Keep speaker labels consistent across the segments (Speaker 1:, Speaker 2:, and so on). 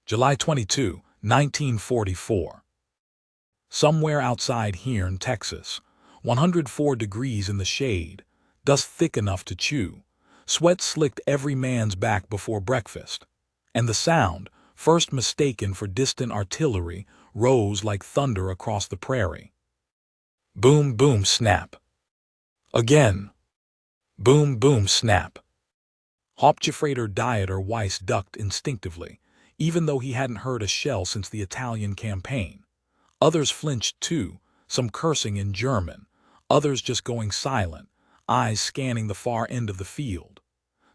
Speaker 1: July 22, 1944. Somewhere outside Hearne, Texas, 104 degrees in the shade, dust thick enough to chew, sweat slicked every man's back before breakfast, and the sound, first mistaken for distant artillery, rose like thunder across the prairie. Boom, boom, snap. Again. Boom, boom, snap. Hauptgefreiter Dieter Weiss ducked instinctively, even though he hadn't heard a shell since the Italian campaign. Others flinched too, some cursing in German, others just going silent, eyes scanning the far end of the field.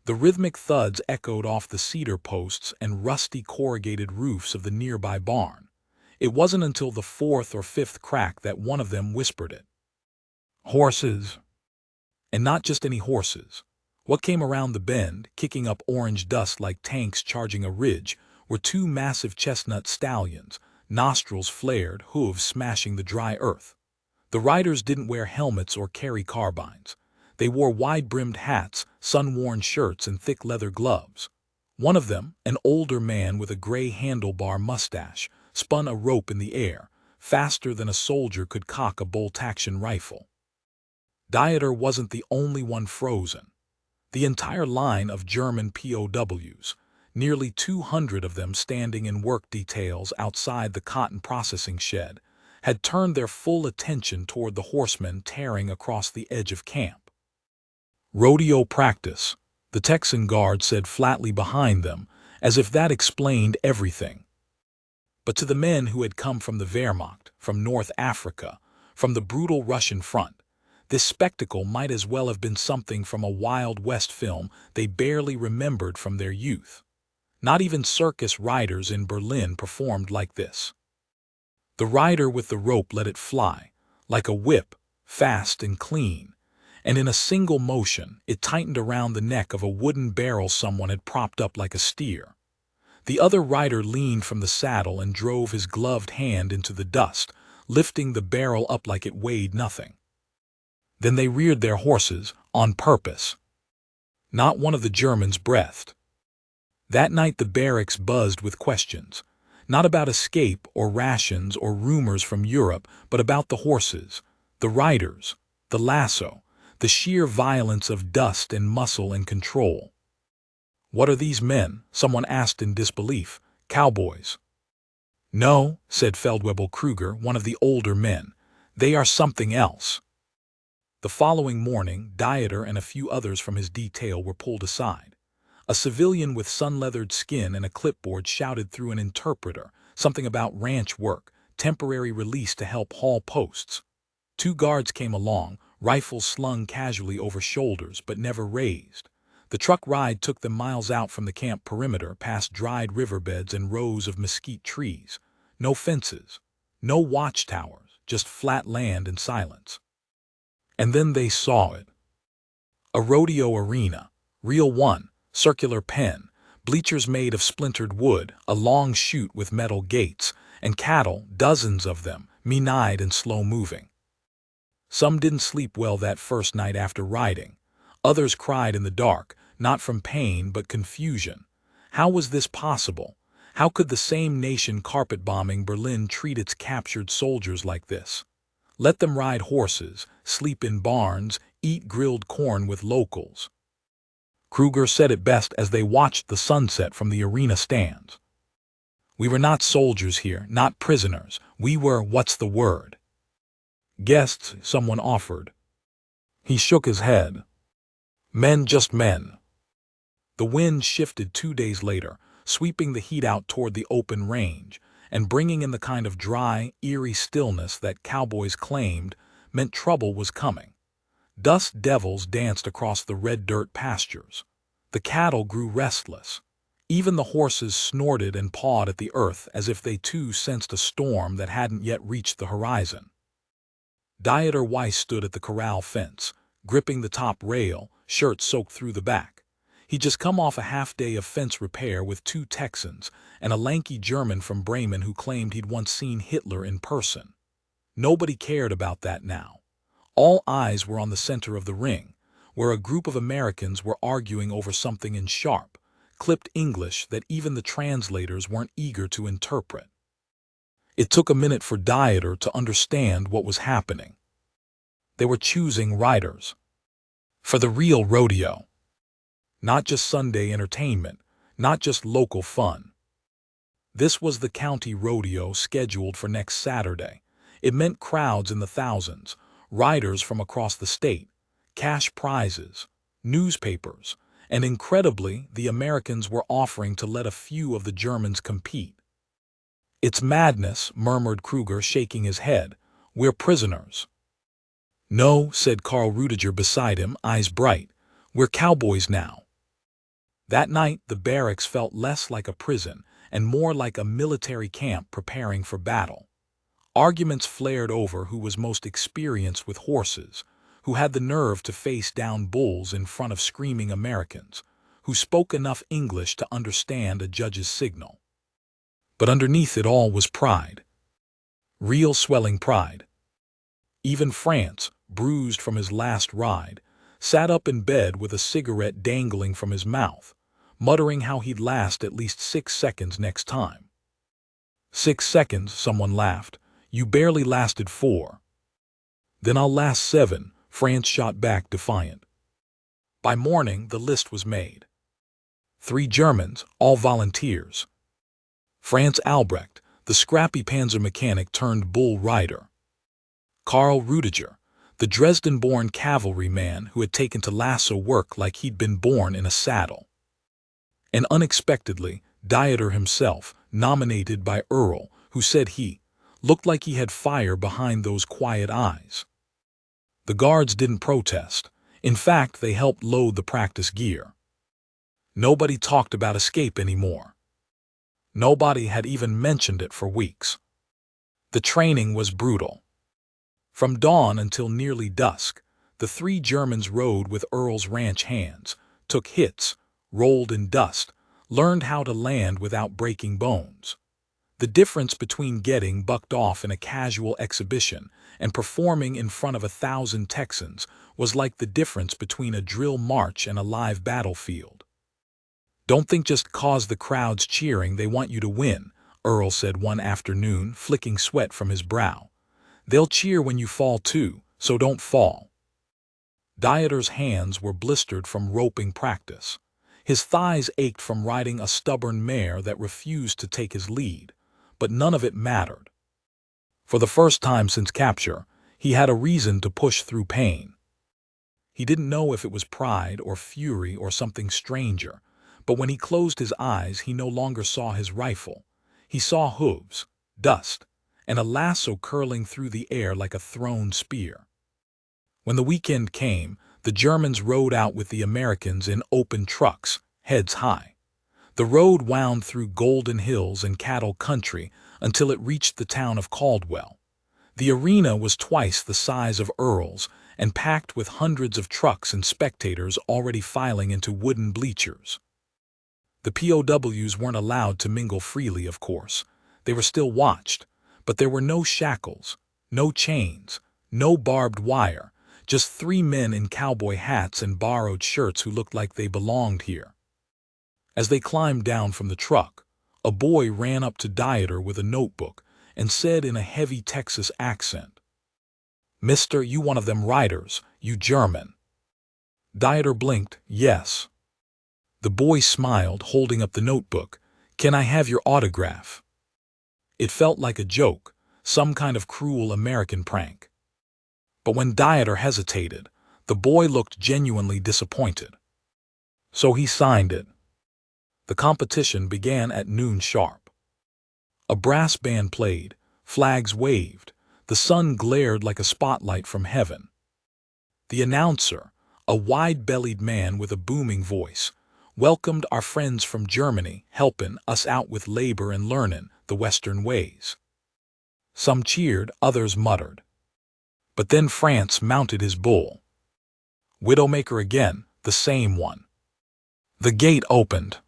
Speaker 1: The rhythmic thuds echoed off the cedar posts and rusty corrugated roofs of the nearby barn. It wasn't until the fourth or fifth crack that one of them whispered it. Horses. And not just any horses. What came around the bend, kicking up orange dust like tanks charging a ridge, were two massive chestnut stallions, nostrils flared, hooves smashing the dry earth. The riders didn't wear helmets or carry carbines. They wore wide-brimmed hats, sun-worn shirts, and thick leather gloves. One of them, an older man with a gray handlebar mustache, spun a rope in the air, faster than a soldier could cock a bolt-action rifle. Dieter wasn't the only one frozen. The entire line of German POWs, nearly 200 of them standing in work details outside the cotton processing shed, had turned their full attention toward the horsemen tearing across the edge of camp. Rodeo practice, the Texan guard said flatly behind them, as if that explained everything. But to the men who had come from the Wehrmacht, from North Africa, from the brutal Russian front, this spectacle might as well have been something from a Wild West film they barely remembered from their youth. Not even circus riders in Berlin performed like this. The rider with the rope let it fly, like a whip, fast and clean, and in a single motion it tightened around the neck of a wooden barrel someone had propped up like a steer. The other rider leaned from the saddle and drove his gloved hand into the dust, lifting the barrel up like it weighed nothing. Then they reared their horses, on purpose. Not one of the Germans breathed. That night the barracks buzzed with questions, not about escape or rations or rumors from Europe, but about the horses, the riders, the lasso, the sheer violence of dust and muscle and control. "What are these men?" someone asked in disbelief. "Cowboys." "No," said Feldwebel Kruger, one of the older men. "They are something else." The following morning, Dieter and a few others from his detail were pulled aside. A civilian with sun-leathered skin and a clipboard shouted through an interpreter something about ranch work, temporary release to help haul posts. Two guards came along, rifles slung casually over shoulders but never raised. The truck ride took them miles out from the camp perimeter, past dried riverbeds and rows of mesquite trees. No fences, no watchtowers, just flat land and silence. And then they saw it. A rodeo arena, real one, circular pen, bleachers made of splintered wood, a long chute with metal gates, and cattle, dozens of them, mean-eyed and slow-moving. Some didn't sleep well that first night after riding. Others cried in the dark, not from pain but confusion. How was this possible? How could the same nation carpet-bombing Berlin treat its captured soldiers like this? Let them ride horses, sleep in barns, eat grilled corn with locals. Kruger said it best as they watched the sunset from the arena stands. "We were not soldiers here, not prisoners. We were, what's the word?" "Guests," someone offered. He shook his head. "Men, just men." The wind shifted 2 days later, sweeping the heat out toward the open range, and bringing in the kind of dry, eerie stillness that Cowboys claimed meant trouble was coming. Dust devils danced across the red dirt pastures. The cattle grew restless. Even the horses snorted and pawed at the earth as if they too sensed a storm that hadn't yet reached the horizon. Dieter Weiss stood at the corral fence, gripping the top rail, shirt soaked through the back. He'd just come off a half-day of fence repair with 2 Texans and a lanky German from Bremen who claimed he'd once seen Hitler in person. Nobody cared about that now. All eyes were on the center of the ring, where a group of Americans were arguing over something in sharp, clipped English that even the translators weren't eager to interpret. It took a minute for Dieter to understand what was happening. They were choosing riders for the real rodeo. Not just Sunday entertainment, not just local fun. This was the county rodeo scheduled for next Saturday. It meant crowds in the thousands, riders from across the state, cash prizes, newspapers, and incredibly, the Americans were offering to let a few of the Germans compete. "It's madness," murmured Kruger, shaking his head. "We're prisoners." "No," said Karl Rudiger beside him, eyes bright. "We're cowboys now." That night, the barracks felt less like a prison and more like a military camp preparing for battle. Arguments flared over who was most experienced with horses, who had the nerve to face down bulls in front of screaming Americans, who spoke enough English to understand a judge's signal. But underneath it all was pride. Real swelling pride. Even France, bruised from his last ride, sat up in bed with a cigarette dangling from his mouth, muttering how he'd last at least 6 seconds next time. 6 seconds, someone laughed. "You barely lasted 4. "Then I'll last 7, France shot back defiant. By morning, the list was made. 3 Germans, all volunteers. Franz Albrecht, the scrappy panzer mechanic turned bull rider. Karl Rudiger, the Dresden-born cavalryman who had taken to lasso work like he'd been born in a saddle. And unexpectedly, Dieter himself, nominated by Earl, who said he looked like he had fire behind those quiet eyes. The guards didn't protest. In fact, they helped load the practice gear. Nobody talked about escape anymore. Nobody had even mentioned it for weeks. The training was brutal. From dawn until nearly dusk, the 3 Germans rode with Earl's ranch hands, took hits, rolled in dust, learned how to land without breaking bones. The difference between getting bucked off in a casual exhibition and performing in front of 1,000 Texans was like the difference between a drill march and a live battlefield. "Don't think just 'cause the crowd's cheering they want you to win," Earl said one afternoon, flicking sweat from his brow. "They'll cheer when you fall too, so don't fall." Dieter's hands were blistered from roping practice. His thighs ached from riding a stubborn mare that refused to take his lead, but none of it mattered. For the first time since capture, he had a reason to push through pain. He didn't know if it was pride or fury or something stranger, but when he closed his eyes he no longer saw his rifle. He saw hooves, dust, and a lasso curling through the air like a thrown spear. When the weekend came, the Germans rode out with the Americans in open trucks, heads high. The road wound through golden hills and cattle country until it reached the town of Caldwell. The arena was twice the size of Earl's and packed with hundreds of trucks and spectators already filing into wooden bleachers. The POWs weren't allowed to mingle freely, of course. They were still watched, but there were no shackles, no chains, no barbed wire, just 3 men in cowboy hats and borrowed shirts who looked like they belonged here. As they climbed down from the truck, a boy ran up to Dieter with a notebook and said in a heavy Texas accent, "Mister, you one of them riders, you German." Dieter blinked, "Yes." The boy smiled, holding up the notebook. "Can I have your autograph?" It felt like a joke, some kind of cruel American prank. But when Dieter hesitated, the boy looked genuinely disappointed. So he signed it. The competition began at noon sharp. A brass band played, flags waved, the sun glared like a spotlight from heaven. The announcer, a wide-bellied man with a booming voice, welcomed our friends from Germany, helping us out with labor and learning the Western ways. Some cheered, others muttered. But then France mounted his bull. Widowmaker again, the same one. The gate opened,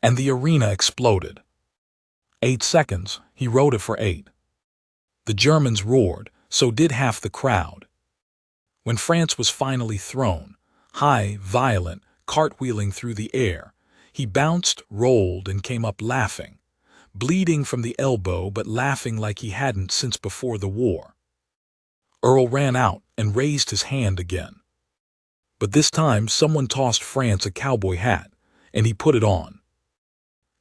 Speaker 1: and the arena exploded. 8 seconds, he rode it for 8. The Germans roared, so did half the crowd. When France was finally thrown, high, violent, cartwheeling through the air, He bounced, rolled, and came up laughing, bleeding from the elbow but laughing like he hadn't since before the war. Earl ran out and raised his hand again. But this time someone tossed France a cowboy hat, and he put it on.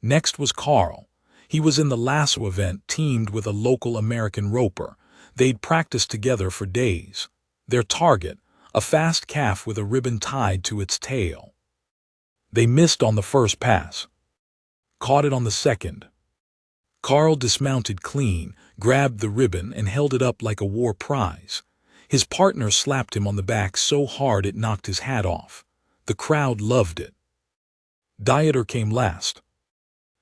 Speaker 1: Next was Carl. He was in the lasso event teamed with a local American roper. They'd practiced together for days. Their target, a fast calf with a ribbon tied to its tail. They missed on the first pass. Caught it on the second. Carl dismounted clean, grabbed the ribbon, and held it up like a war prize. His partner slapped him on the back so hard it knocked his hat off. The crowd loved it. Dieter came last.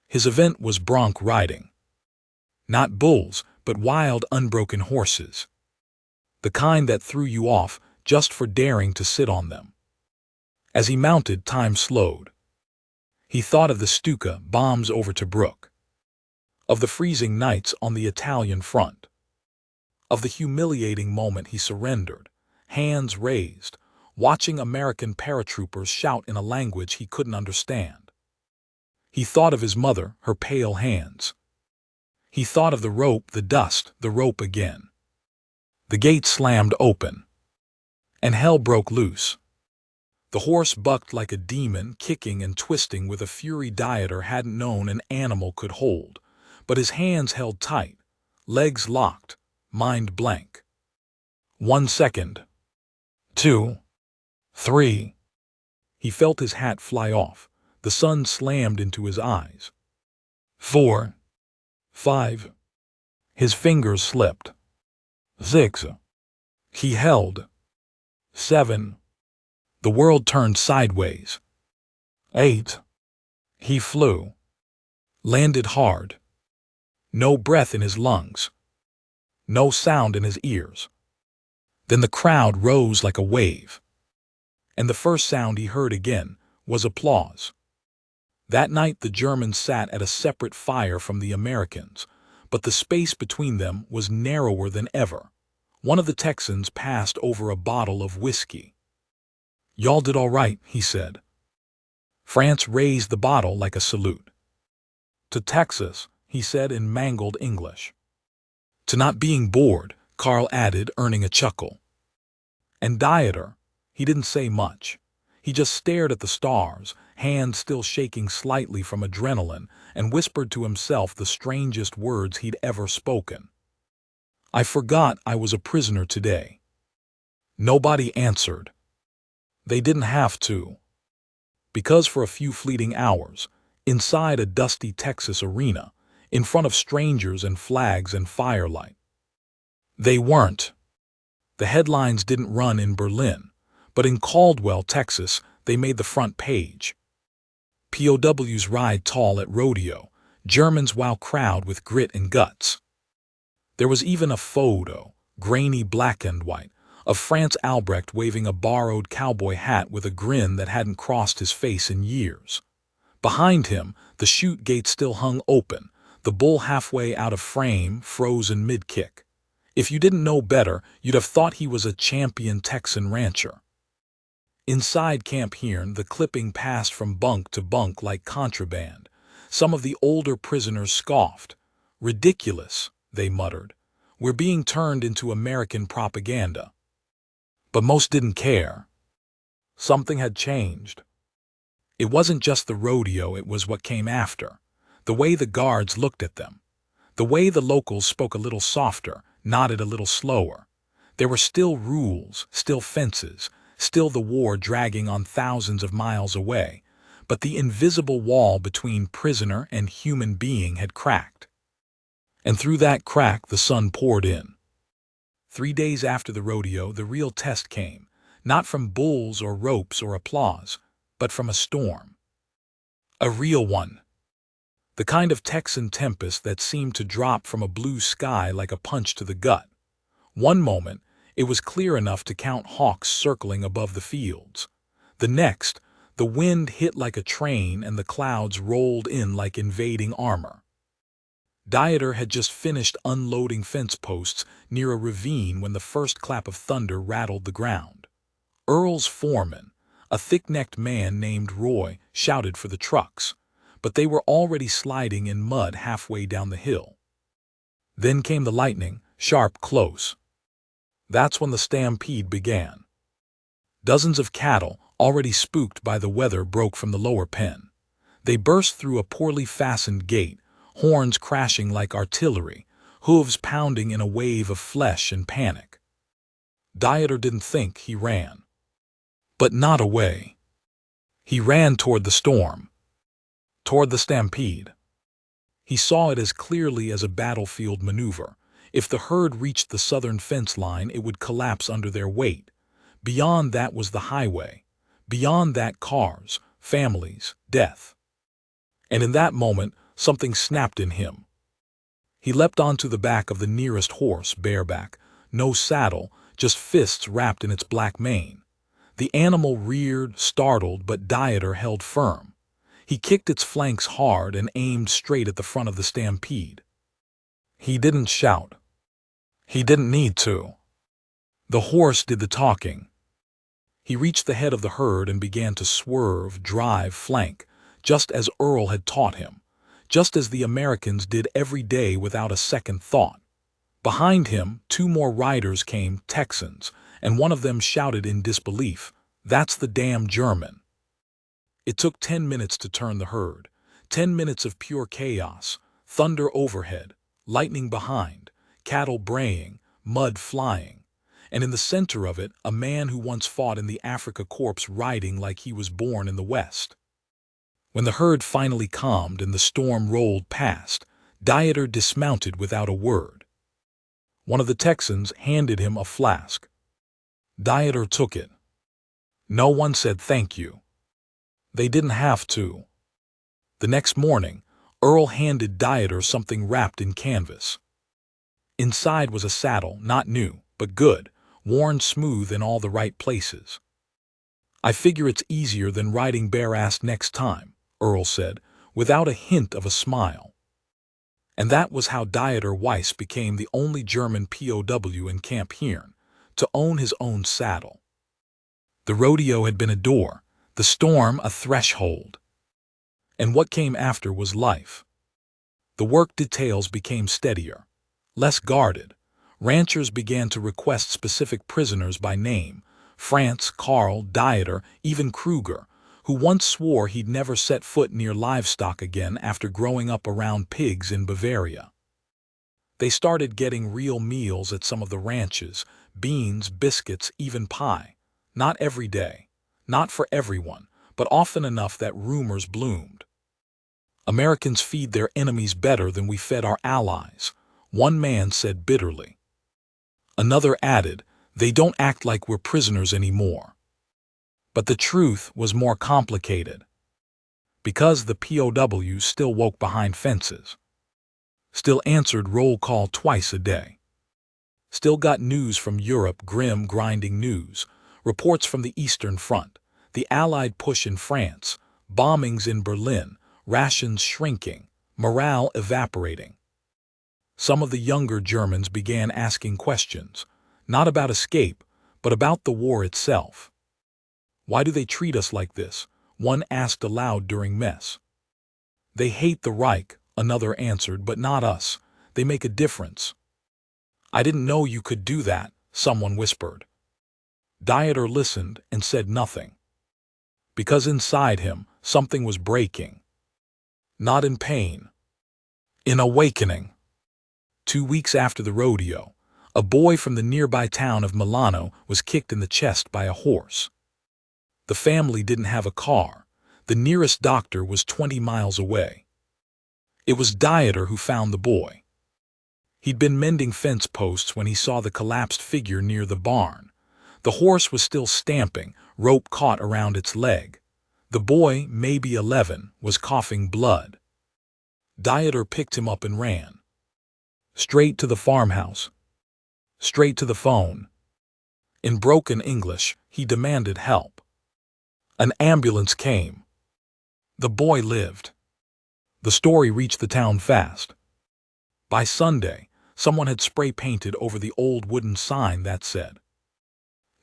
Speaker 1: His event was bronc riding. Not bulls, but wild, unbroken horses. The kind that threw you off just for daring to sit on them. As he mounted, time slowed. He thought of the Stuka bombs over Tobruk, of the freezing nights on the Italian front, of the humiliating moment he surrendered, hands raised, watching American paratroopers shout in a language he couldn't understand. He thought of his mother, her pale hands. He thought of the rope, the dust, the rope again. The gate slammed open, and hell broke loose. The horse bucked like a demon, kicking and twisting with a fury Dieter hadn't known an animal could hold, but his hands held tight, legs locked, mind blank. 1 second. 2. 3. He felt his hat fly off. The sun slammed into his eyes. 4. 5. His fingers slipped. 6. He held. 7. The world turned sideways. 8. He flew. Landed hard. No breath in his lungs. No sound in his ears. Then the crowd rose like a wave. And the first sound he heard again was applause. That night the Germans sat at a separate fire from the Americans, but the space between them was narrower than ever. One of the Texans passed over a bottle of whiskey. "Y'all did all right," he said. France raised the bottle like a salute. "To Texas," he said in mangled English. "To not being bored," Carl added, earning a chuckle. And Dieter, he didn't say much. He just stared at the stars, hands still shaking slightly from adrenaline, and whispered to himself the strangest words he'd ever spoken. "I forgot I was a prisoner today." Nobody answered. They didn't have to. Because for a few fleeting hours, inside a dusty Texas arena, in front of strangers and flags and firelight, they weren't. The headlines didn't run in Berlin, but in Caldwell, Texas, they made the front page. POWs ride tall at Rodeo, Germans wow crowd with grit and guts. There was even a photo, grainy black and white, of Franz Albrecht waving a borrowed cowboy hat with a grin that hadn't crossed his face in years. Behind him, the chute gate still hung open, the bull halfway out of frame, frozen mid-kick. If you didn't know better, you'd have thought he was a champion Texan rancher. Inside Camp Hearn, the clipping passed from bunk to bunk like contraband. Some of the older prisoners scoffed. "Ridiculous," they muttered. "We're being turned into American propaganda." But most didn't care. Something had changed. It wasn't just the rodeo, it was what came after. The way the guards looked at them. The way the locals spoke a little softer, nodded a little slower. There were still rules, still fences, still the war dragging on thousands of miles away, but the invisible wall between prisoner and human being had cracked. And through that crack the sun poured in. 3 days after the rodeo, the real test came, not from bulls or ropes or applause, but from a storm. A real one. The kind of Texan tempest that seemed to drop from a blue sky like a punch to the gut. One moment, it was clear enough to count hawks circling above the fields. The next, the wind hit like a train and the clouds rolled in like invading armor. Dieter had just finished unloading fence posts near a ravine when the first clap of thunder rattled the ground. Earl's foreman, A thick-necked man named Roy shouted for the trucks, but they were already sliding in mud halfway down the hill. Then came the lightning, sharp, close. That's when the stampede began. Dozens of cattle, already spooked by the weather, broke from the lower pen. They burst through a poorly fastened gate, horns crashing like artillery, hooves pounding in a wave of flesh and panic. Dieter didn't think, he ran. But not away. He ran toward the storm. Toward the stampede. He saw it as clearly as a battlefield maneuver. If the herd reached the southern fence line, it would collapse under their weight. Beyond that was the highway. Beyond that, cars, families, death. And in that moment, something snapped in him. He leapt onto the back of the nearest horse, bareback, no saddle, just fists wrapped in its black mane. The animal reared, startled, but Dieter held firm. He kicked its flanks hard and aimed straight at the front of the stampede. He didn't shout. He didn't need to. The horse did the talking. He reached the head of the herd and began to swerve, drive, flank, just as Earl had taught him, just as the Americans did every day without a second thought. Behind him, 2 more riders came, Texans, and one of them shouted in disbelief, "That's the damn German." It took 10 minutes to turn the herd, 10 minutes of pure chaos, thunder overhead, lightning behind, cattle braying, mud flying, and in the center of it, a man who once fought in the Afrika Korps riding like he was born in the West. When the herd finally calmed and the storm rolled past, Dieter dismounted without a word. One of the Texans handed him a flask. Dieter took it. No one said thank you. They didn't have to. The next morning, Earl handed Dieter something wrapped in canvas. Inside was a saddle, not new, but good, worn smooth in all the right places. "I figure it's easier than riding bare-assed next time," Earl said, without a hint of a smile. And that was how Dieter Weiss became the only German POW in Camp Hearn to own his own saddle. The rodeo had been a door, the storm a threshold. And what came after was life. The work details became steadier, less guarded. Ranchers began to request specific prisoners by name, France, Karl, Dieter, even Kruger, who once swore he'd never set foot near livestock again after growing up around pigs in Bavaria. They started getting real meals at some of the ranches, beans, biscuits, even pie. Not every day, not for everyone, but often enough that rumors bloomed. "Americans feed their enemies better than we fed our allies," one man said bitterly. Another added, "They don't act like we're prisoners anymore." But the truth was more complicated. Because the POWs still woke behind fences, still answered roll call twice a day, still got news from Europe, grim, grinding news, reports from the Eastern Front, the Allied push in France, bombings in Berlin, rations shrinking, morale evaporating. Some of the younger Germans began asking questions, not about escape, but about the war itself. "Why do they treat us like this?" one asked aloud during mess. "They hate the Reich," another answered, "but not us. They make a difference." "I didn't know you could do that," someone whispered. Dieter listened and said nothing. Because inside him, something was breaking. Not in pain. In awakening. 2 weeks after the rodeo, a boy from the nearby town of Milano was kicked in the chest by a horse. The family didn't have a car. The nearest doctor was 20 miles away. It was Dieter who found the boy. He'd been mending fence posts when he saw the collapsed figure near the barn. The horse was still stamping, rope caught around its leg. The boy, maybe 11, was coughing blood. Dieter picked him up and ran. Straight to the farmhouse. Straight to the phone. In broken English, he demanded help. An ambulance came. The boy lived. The story reached the town fast. By Sunday, someone had spray-painted over the old wooden sign that said,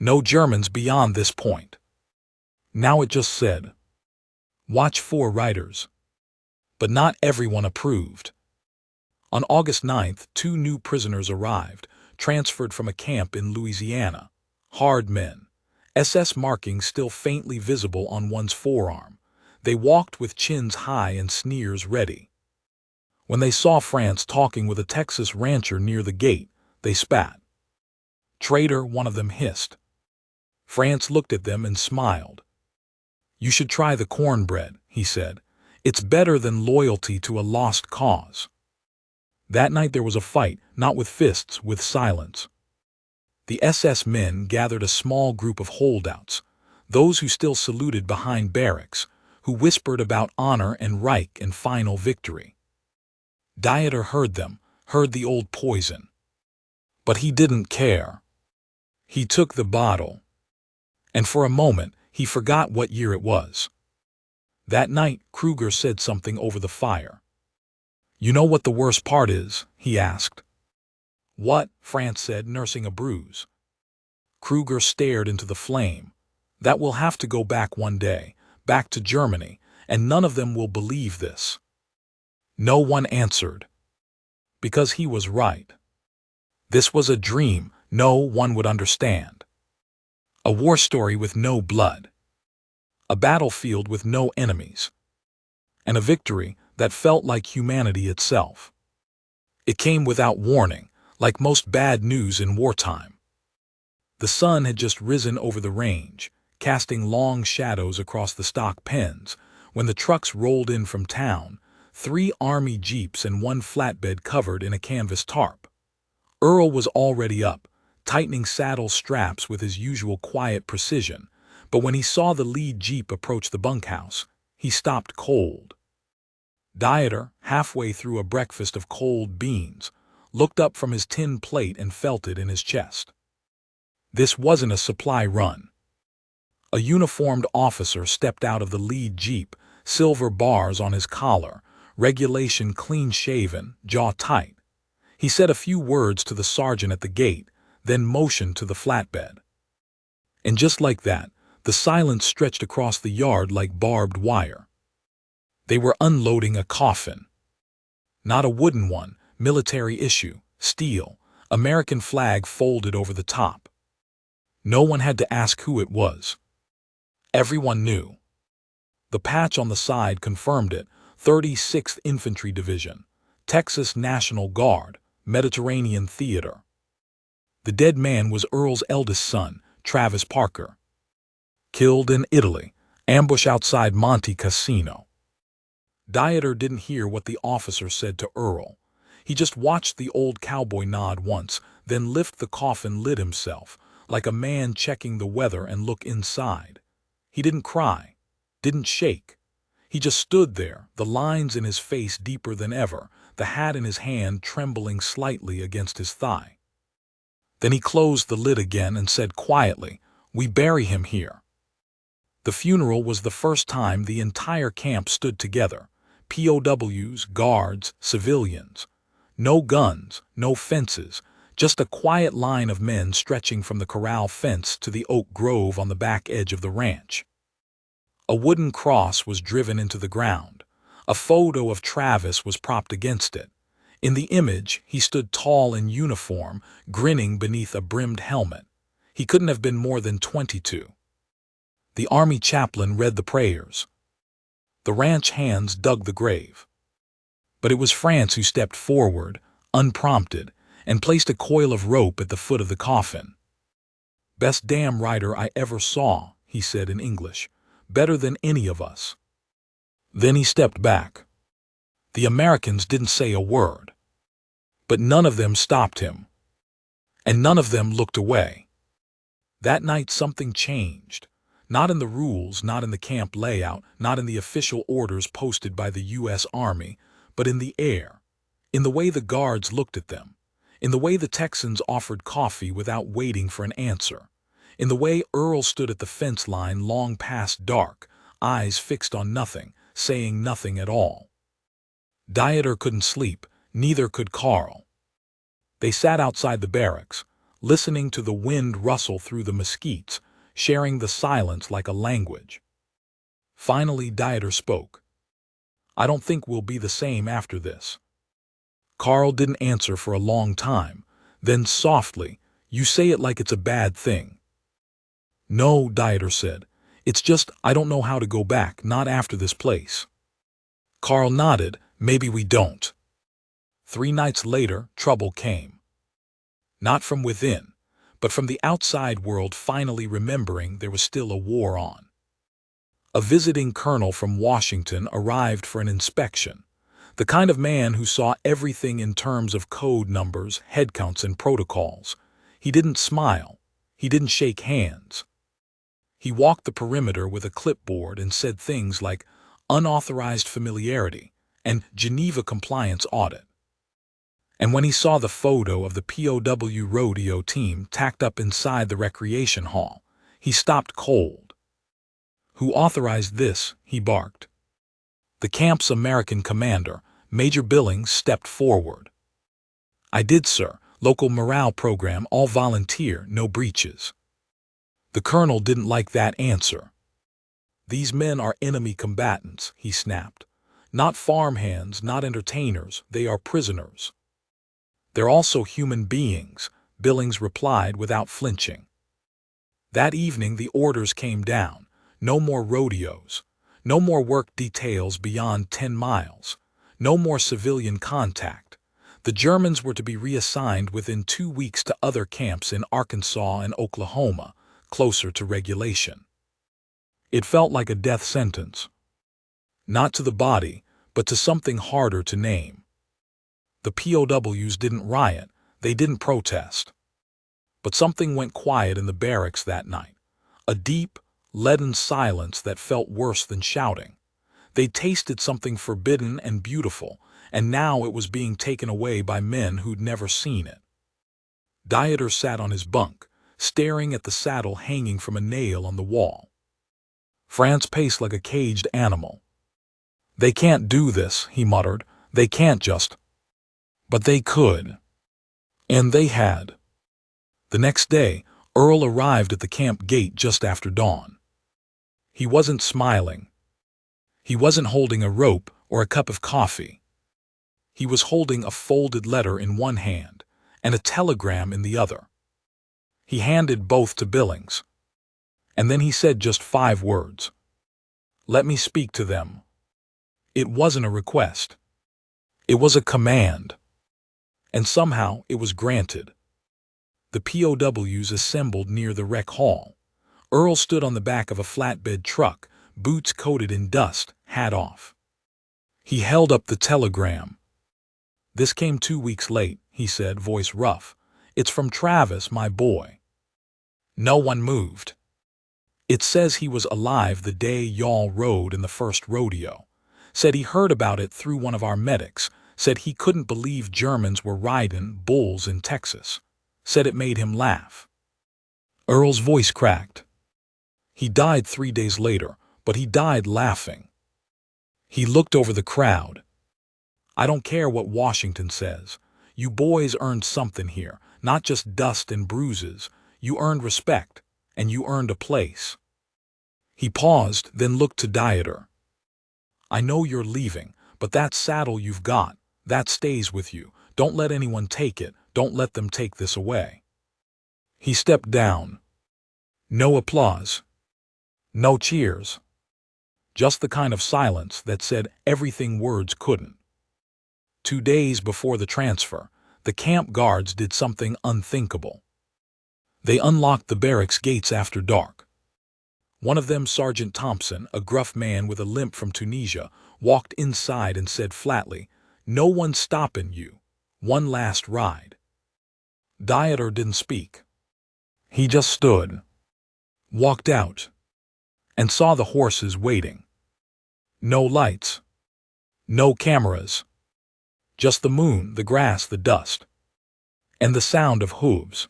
Speaker 1: "No Germans beyond this point." Now it just said, "Watch 4 riders." But not everyone approved. On August 9th, 2 new prisoners arrived, transferred from a camp in Louisiana. Hard men. SS markings still faintly visible on one's forearm. They walked with chins high and sneers ready. When they saw France talking with a Texas rancher near the gate, they spat. "Traitor," one of them hissed. France looked at them and smiled. "You should try the cornbread," he said. "It's better than loyalty to a lost cause." That night there was a fight, not with fists, with silence. The SS men gathered a small group of holdouts, those who still saluted behind barracks, who whispered about honor and Reich and final victory. Dieter heard them, heard the old poison. But he didn't care. He took the bottle. And for a moment, he forgot what year it was. That night, Kruger said something over the fire. "You know what the worst part is?" he asked. "What?" France said, nursing a bruise. Kruger stared into the flame. "That we'll have to go back one day, back to Germany, and none of them will believe this." No one answered. Because he was right. This was a dream no one would understand. A war story with no blood. A battlefield with no enemies. And a victory that felt like humanity itself. It came without warning, like most bad news in wartime. The sun had just risen over the range, casting long shadows across the stock pens, when the trucks rolled in from town, 3 army jeeps and 1 flatbed covered in a canvas tarp. Earl was already up, tightening saddle straps with his usual quiet precision, but when he saw the lead jeep approach the bunkhouse, he stopped cold. Dieter, halfway through a breakfast of cold beans, looked up from his tin plate and felt it in his chest. This wasn't a supply run. A uniformed officer stepped out of the lead jeep, silver bars on his collar, regulation clean-shaven, jaw tight. He said a few words to the sergeant at the gate, then motioned to the flatbed. And just like that, the silence stretched across the yard like barbed wire. They were unloading a coffin. Not a wooden one, military issue, steel, American flag folded over the top. No one had to ask who it was. Everyone knew. The patch on the side confirmed it, 36th Infantry Division, Texas National Guard, Mediterranean Theater. The dead man was Earl's eldest son, Travis Parker. Killed in Italy, ambush outside Monte Cassino. Dieter didn't hear what the officer said to Earl. He just watched the old cowboy nod once, then lift the coffin lid himself, like a man checking the weather and look inside. He didn't cry, didn't shake. He just stood there, the lines in his face deeper than ever, the hat in his hand trembling slightly against his thigh. Then he closed the lid again and said quietly, "We bury him here." The funeral was the first time the entire camp stood together. POWs, guards, civilians. No guns, no fences, just a quiet line of men stretching from the corral fence to the oak grove on the back edge of the ranch. A wooden cross was driven into the ground. A photo of Travis was propped against it. In the image, he stood tall in uniform, grinning beneath a brimmed helmet. He couldn't have been more than 22. The army chaplain read the prayers. The ranch hands dug the grave. But it was France who stepped forward, unprompted, and placed a coil of rope at the foot of the coffin. "Best damn rider I ever saw," he said in English. "Better than any of us." Then he stepped back. The Americans didn't say a word. But none of them stopped him. And none of them looked away. That night something changed. Not in the rules, not in the camp layout, not in the official orders posted by the U.S. Army, but in the air, in the way the guards looked at them, in the way the Texans offered coffee without waiting for an answer, in the way Earl stood at the fence line long past dark, eyes fixed on nothing, saying nothing at all. Dieter couldn't sleep, neither could Carl. They sat outside the barracks, listening to the wind rustle through the mesquites, sharing the silence like a language. Finally, Dieter spoke. "I don't think we'll be the same after this." Carl didn't answer for a long time. Then softly, "You say it like it's a bad thing." "No," Dieter said. "It's just I don't know how to go back, not after this place." Carl nodded. "Maybe we don't." 3 nights later, trouble came. Not from within, but from the outside world finally remembering there was still a war on. A visiting colonel from Washington arrived for an inspection, the kind of man who saw everything in terms of code numbers, headcounts, and protocols. He didn't smile. He didn't shake hands. He walked the perimeter with a clipboard and said things like unauthorized familiarity and Geneva compliance audit. And when he saw the photo of the POW rodeo team tacked up inside the recreation hall, he stopped cold. "Who authorized this?" he barked. The camp's American commander, Major Billings, stepped forward. "I did, sir. Local morale program, all volunteer, no breaches." The colonel didn't like that answer. "These men are enemy combatants," he snapped. "Not farmhands, not entertainers, they are prisoners." "They're also human beings," Billings replied without flinching. That evening the orders came down. No more rodeos. No more work details beyond 10 miles. No more civilian contact. The Germans were to be reassigned within 2 weeks to other camps in Arkansas and Oklahoma, closer to regulation. It felt like a death sentence. Not to the body, but to something harder to name. The POWs didn't riot, they didn't protest. But something went quiet in the barracks that night. A deep, leaden silence that felt worse than shouting. They tasted something forbidden and beautiful, and now it was being taken away by men who'd never seen it. Dieter sat on his bunk, staring at the saddle hanging from a nail on the wall. Franz paced like a caged animal. "They can't do this," he muttered. "They can't just—" But they could. And they had. The next day, Earl arrived at the camp gate just after dawn. He wasn't smiling. He wasn't holding a rope or a cup of coffee. He was holding a folded letter in one hand and a telegram in the other. He handed both to Billings. And then he said just 5 words. "Let me speak to them." It wasn't a request. It was a command. And somehow it was granted. The POWs assembled near the rec hall. Earl stood on the back of a flatbed truck, boots coated in dust, hat off. He held up the telegram. "This came 2 weeks late," he said, voice rough. "It's from Travis, my boy." No one moved. "It says he was alive the day y'all rode in the first rodeo. Said he heard about it through one of our medics. Said he couldn't believe Germans were riding bulls in Texas. Said it made him laugh." Earl's voice cracked. "He died 3 days later, but he died laughing." He looked over the crowd. "I don't care what Washington says. You boys earned something here, not just dust and bruises. You earned respect, and you earned a place." He paused, then looked to Dieter. "I know you're leaving, but that saddle you've got, that stays with you. Don't let anyone take it. Don't let them take this away." He stepped down. No applause. No cheers. Just the kind of silence that said everything words couldn't. 2 days before the transfer, the camp guards did something unthinkable. They unlocked the barracks gates after dark. One of them, Sergeant Thompson, a gruff man with a limp from Tunisia, walked inside and said flatly, "No one's stopping you. One last ride." Dieter didn't speak. He just stood, walked out, and saw the horses waiting. No lights. No cameras. Just the moon, the grass, the dust. And the sound of hooves.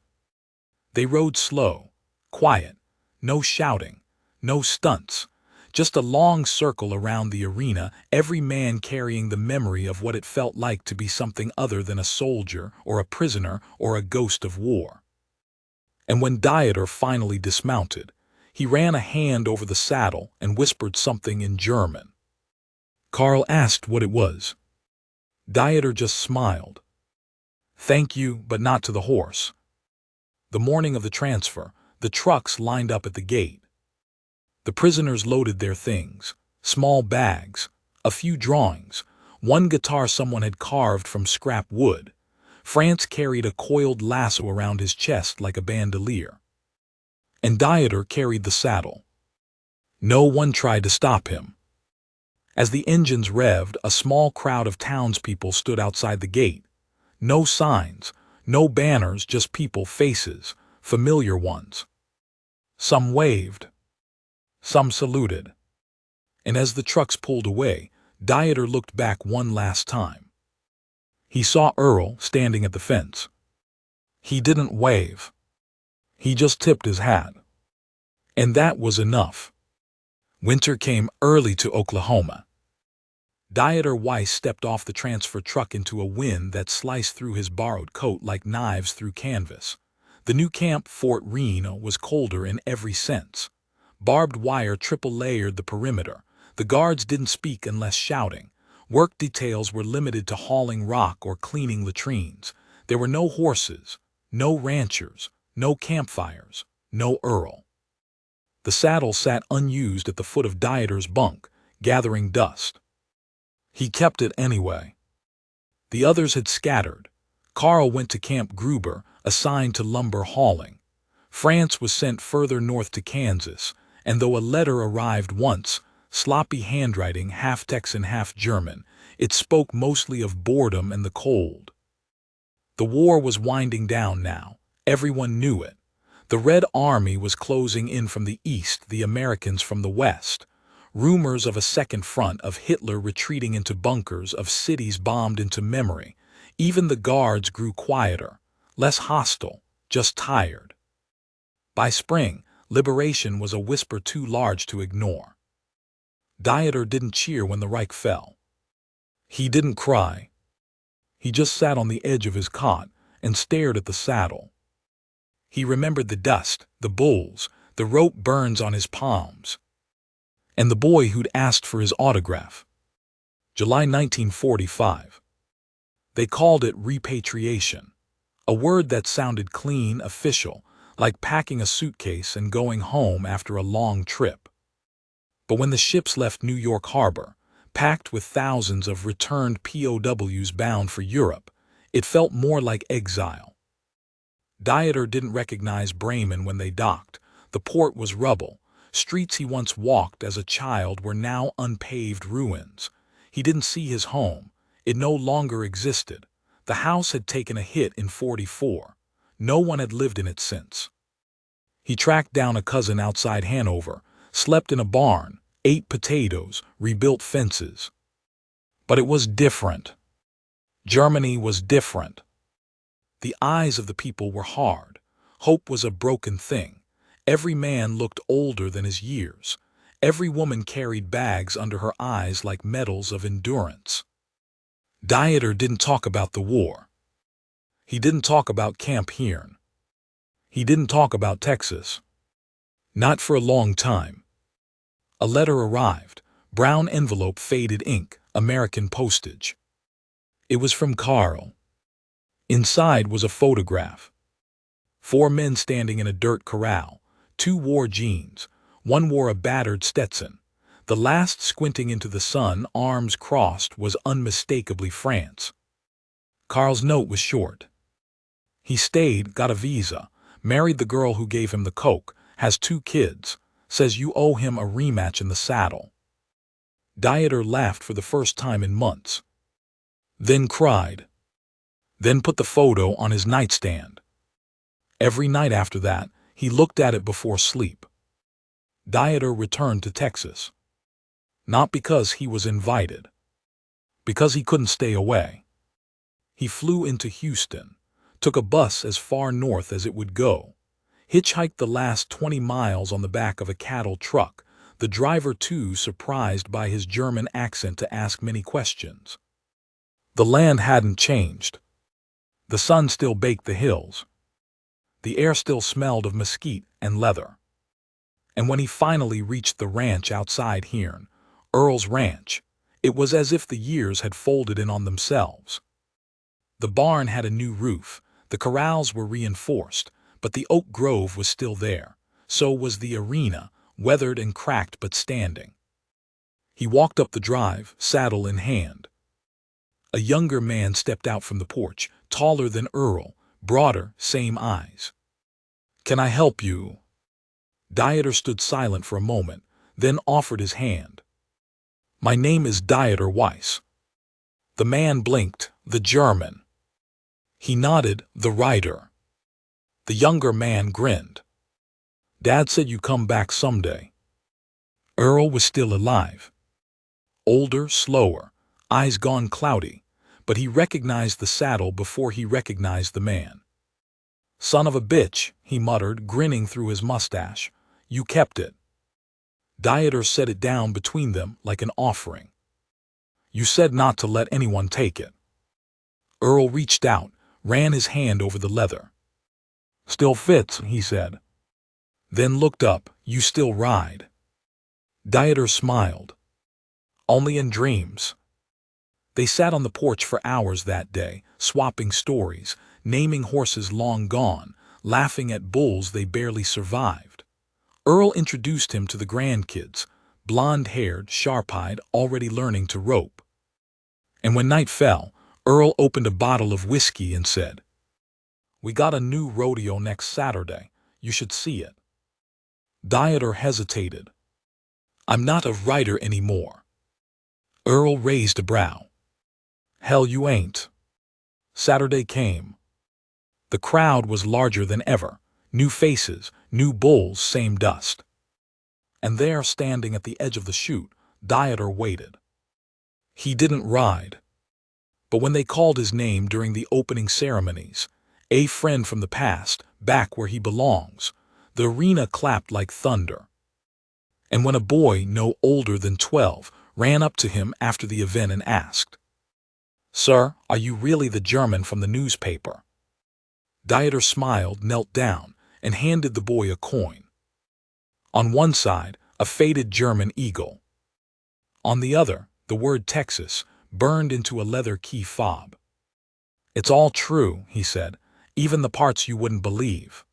Speaker 1: They rode slow, quiet, no shouting, no stunts. Just a long circle around the arena, every man carrying the memory of what it felt like to be something other than a soldier or a prisoner or a ghost of war. And when Dieter finally dismounted, He ran a hand over the saddle and whispered something in German. Carl asked what it was. Dieter just smiled. Thank you, but not to the horse. The morning of the transfer, the trucks lined up at the gate. The prisoners loaded their things, small bags, a few drawings, one guitar someone had carved from scrap wood. Franz carried a coiled lasso around his chest like a bandolier. And Dieter carried the saddle. No one tried to stop him. As the engines revved, a small crowd of townspeople stood outside the gate. No signs, no banners, just people, faces, familiar ones. Some waved. Some saluted. And as the trucks pulled away, Dieter looked back one last time. He saw Earl standing at the fence. He didn't wave. He just tipped his hat. And that was enough. Winter came early to Oklahoma. Dieter Weiss stepped off the transfer truck into a wind that sliced through his borrowed coat like knives through canvas. The new camp, Fort Reno, was colder in every sense. Barbed wire triple-layered the perimeter. The guards didn't speak unless shouting. Work details were limited to hauling rock or cleaning latrines. There were no horses, no ranchers, no campfires, no Earl. The saddle sat unused at the foot of Dieter's bunk, gathering dust. He kept it anyway. The others had scattered. Carl went to Camp Gruber, assigned to lumber hauling. Franz was sent further north to Kansas, and though a letter arrived once, sloppy handwriting, half Texan, half German, it spoke mostly of boredom and the cold. The war was winding down now. Everyone knew it. The Red Army was closing in from the east, the Americans from the west. Rumors of a second front, of Hitler retreating into bunkers, of cities bombed into memory. Even the guards grew quieter, less hostile, just tired. By spring, liberation was a whisper too large to ignore. Dieter didn't cheer when the Reich fell. He didn't cry. He just sat on the edge of his cot and stared at the saddle. He remembered the dust, the bulls, the rope burns on his palms, and the boy who'd asked for his autograph. July 1945. They called it repatriation, a word that sounded clean, official, like packing a suitcase and going home after a long trip. But when the ships left New York Harbor, packed with thousands of returned POWs bound for Europe, it felt more like exile. Dieter didn't recognize Bremen when they docked. The port was rubble. Streets he once walked as a child were now unpaved ruins. He didn't see his home. It no longer existed. The house had taken a hit in '44. No one had lived in it since. He tracked down a cousin outside Hanover, slept in a barn, ate potatoes, rebuilt fences. But it was different. Germany was different. The eyes of the people were hard. Hope was a broken thing. Every man looked older than his years. Every woman carried bags under her eyes like medals of endurance. Dieter didn't talk about the war. He didn't talk about Camp Hearn. He didn't talk about Texas. Not for a long time. A letter arrived, brown envelope, faded ink, American postage. It was from Carl. Inside was a photograph. 4 men standing in a dirt corral. 2 wore jeans. 1 wore a battered Stetson. The last, squinting into the sun, arms crossed, was unmistakably Franz. Carl's note was short. He stayed, got a visa, married the girl who gave him the coke, has 2 kids, says you owe him a rematch in the saddle. Dieter laughed for the first time in months. Then cried. Then put the photo on his nightstand. Every night after that, he looked at it before sleep. Dieter returned to Texas. Not because he was invited. Because he couldn't stay away. He flew into Houston, took a bus as far north as it would go, hitchhiked the last 20 miles on the back of a cattle truck, the driver too surprised by his German accent to ask many questions. The land hadn't changed. The sun still baked the hills. The air still smelled of mesquite and leather. And when he finally reached the ranch outside Hearn, Earl's ranch, it was as if the years had folded in on themselves. The barn had a new roof, the corrals were reinforced, but the oak grove was still there. So was the arena, weathered and cracked but standing. He walked up the drive, saddle in hand. A younger man stepped out from the porch, taller than Earl, broader, same eyes. "Can I help you?" Dieter stood silent for a moment, then offered his hand. "My name is Dieter Weiss." The man blinked. "The German." He nodded. "The writer." The younger man grinned. "Dad said you come back someday." Earl was still alive. Older, slower, eyes gone cloudy, but he recognized the saddle before he recognized the man. "Son of a bitch," he muttered, grinning through his mustache. "You kept it." Dieter set it down between them like an offering. "You said not to let anyone take it." Earl reached out, ran his hand over the leather. "Still fits," he said. Then looked up. "You still ride?" Dieter smiled. "Only in dreams." They sat on the porch for hours that day, swapping stories, naming horses long gone, laughing at bulls they barely survived. Earl introduced him to the grandkids, blonde-haired, sharp-eyed, already learning to rope. And when night fell, Earl opened a bottle of whiskey and said, "We got a new rodeo next Saturday. You should see it." Dieter hesitated. "I'm not a writer anymore." Earl raised a brow. "Hell, you ain't." Saturday came. The crowd was larger than ever. New faces, new bulls, same dust. And there, standing at the edge of the chute, Dieter waited. He didn't ride. But when they called his name during the opening ceremonies, a friend from the past, back where he belongs, the arena clapped like thunder. And when a boy no older than 12 ran up to him after the event and asked, "Sir, are you really the German from the newspaper?" Dieter smiled, knelt down, and handed the boy a coin. On one side, a faded German eagle. On the other, the word Texas, burned into a leather key fob. "It's all true," he said, "even the parts you wouldn't believe."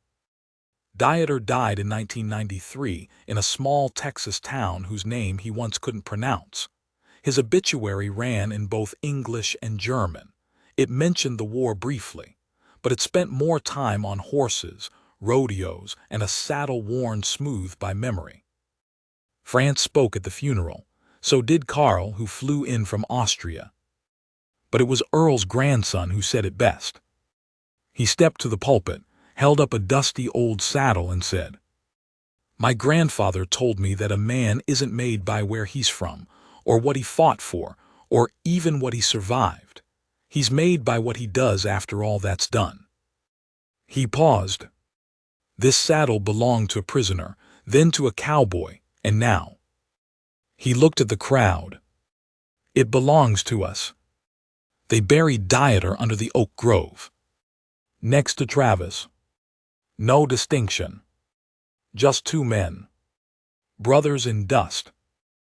Speaker 1: Dieter died in 1993 in a small Texas town whose name he once couldn't pronounce. His obituary ran in both English and German. It mentioned the war briefly, but it spent more time on horses, rodeos, and a saddle worn smooth by memory. France spoke at the funeral. So did Karl, who flew in from Austria. But it was Earl's grandson who said it best. He stepped to the pulpit, held up a dusty old saddle and said, "My grandfather told me that a man isn't made by where he's from, or what he fought for, or even what he survived. He's made by what he does after all that's done." He paused. This saddle belonged to a prisoner, then to a cowboy, and now. He looked at the crowd. "It belongs to us." They buried Dieter under the oak grove, next to Travis. No distinction. Just two men. Brothers in dust.